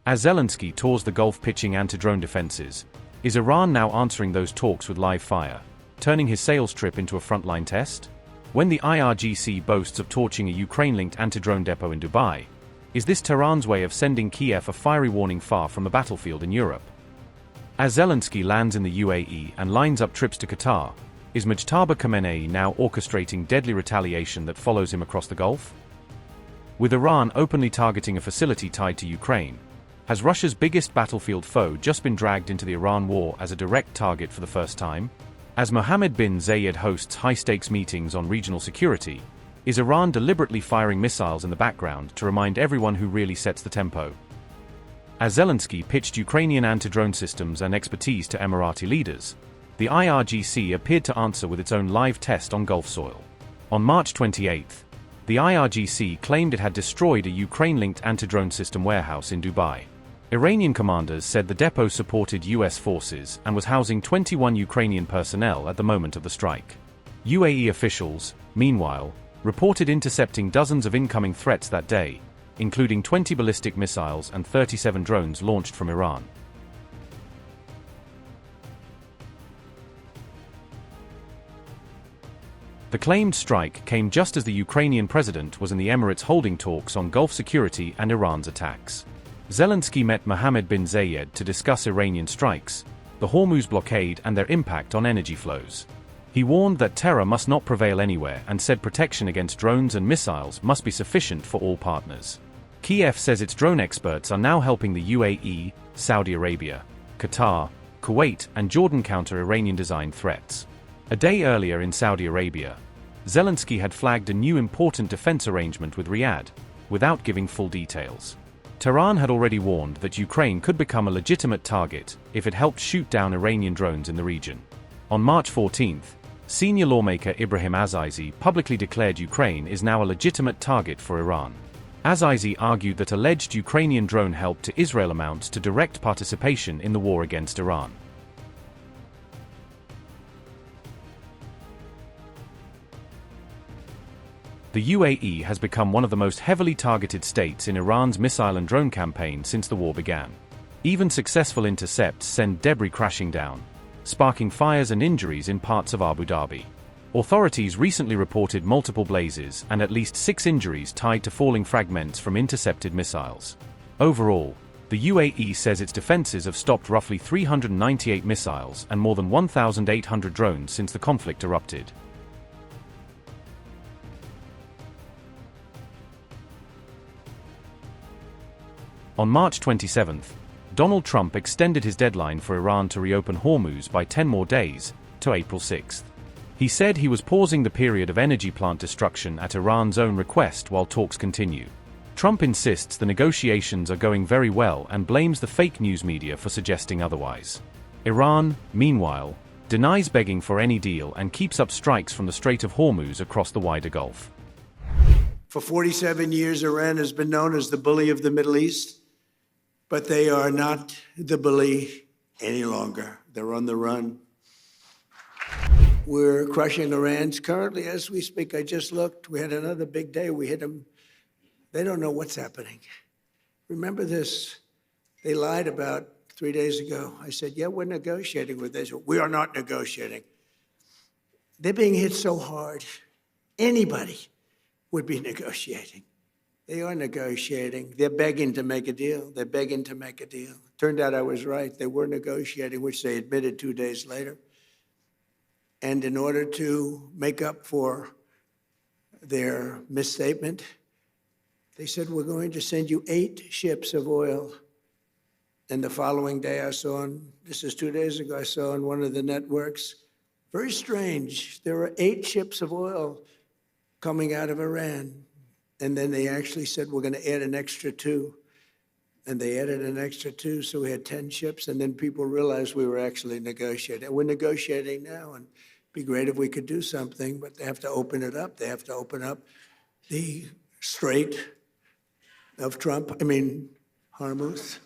As Zelensky tours the Gulf pitching anti-drone defenses, is Iran now answering those talks with live fire, turning his sales trip into a frontline test? When the IRGC boasts of torching a Ukraine-linked anti-drone depot in Dubai, is this Tehran's way of sending Kiev a fiery warning far from the battlefield in Europe? As Zelensky lands in the UAE and lines up trips to Qatar, is Mojtaba now orchestrating deadly retaliation that follows him across the Gulf? With Iran openly targeting a facility tied to Ukraine, has Russia's biggest battlefield foe just been dragged into the Iran war as a direct target for the first time? As Mohammed bin Zayed hosts high-stakes meetings on regional security, is Iran deliberately firing missiles in the background to remind everyone who really sets the tempo? As Zelensky pitched Ukrainian anti-drone systems and expertise to Emirati leaders, the IRGC appeared to answer with its own live test on Gulf soil. On March 28, the IRGC claimed it had destroyed a Ukraine-linked anti-drone system warehouse in Dubai. Iranian commanders said the depot supported US forces and was housing 21 Ukrainian personnel at the moment of the strike. UAE officials, meanwhile, reported intercepting dozens of incoming threats that day, including 20 ballistic missiles and 37 drones launched from Iran. The claimed strike came just as the Ukrainian president was in the Emirates holding talks on Gulf security and Iran's attacks. Zelensky met Mohammed bin Zayed to discuss Iranian strikes, the Hormuz blockade and their impact on energy flows. He warned that terror must not prevail anywhere and said protection against drones and missiles must be sufficient for all partners. Kiev says its drone experts are now helping the UAE, Saudi Arabia, Qatar, Kuwait and Jordan counter Iranian-designed threats. A day earlier in Saudi Arabia, Zelensky had flagged a new important defense arrangement with Riyadh, without giving full details. Tehran had already warned that Ukraine could become a legitimate target if it helped shoot down Iranian drones in the region. On March 14, senior lawmaker Ibrahim Azizi publicly declared Ukraine is now a legitimate target for Iran. Azizi argued that alleged Ukrainian drone help to Israel amounts to direct participation in the war against Iran. The UAE has become one of the most heavily targeted states in Iran's missile and drone campaign since the war began. Even successful intercepts send debris crashing down, sparking fires and injuries in parts of Abu Dhabi. Authorities recently reported multiple blazes and at least 6 injuries tied to falling fragments from intercepted missiles. Overall, the UAE says its defenses have stopped roughly 398 missiles and more than 1,800 drones since the conflict erupted. On March 27, Donald Trump extended his deadline for Iran to reopen Hormuz by 10 more days, to April 6. He said he was pausing the period of energy plant destruction at Iran's own request while talks continue. Trump insists the negotiations are going very well and blames the fake news media for suggesting otherwise. Iran, meanwhile, denies begging for any deal and keeps up strikes from the Strait of Hormuz across the wider Gulf. For 47 years, Iran has been known as the bully of the Middle East. But they are not the bully any longer. They're on the run. We're crushing Iran. Currently, as we speak, I just looked. We had another big day. We hit them. They don't know what's happening. Remember this. They lied about 3 days ago. I said, yeah, we're negotiating with Israel. We are not negotiating. They're being hit so hard. Anybody would be negotiating. They are negotiating. They're begging to make a deal. They're begging to make a deal. Turned out I was right. They were negotiating, which they admitted 2 days later. And in order to make up for their misstatement, they said, we're going to send you 8 ships of oil. And the following day I saw, this is 2 days ago, I saw on one of the networks, very strange, there are 8 ships of oil coming out of Iran. And then they actually said, we're going to add an extra 2. And they added an extra 2, so we had 10 ships. And then people realized we were actually negotiating. We're negotiating now, and it'd be great if we could do something, but they have to open it up. They have to open up the Strait of Hormuz.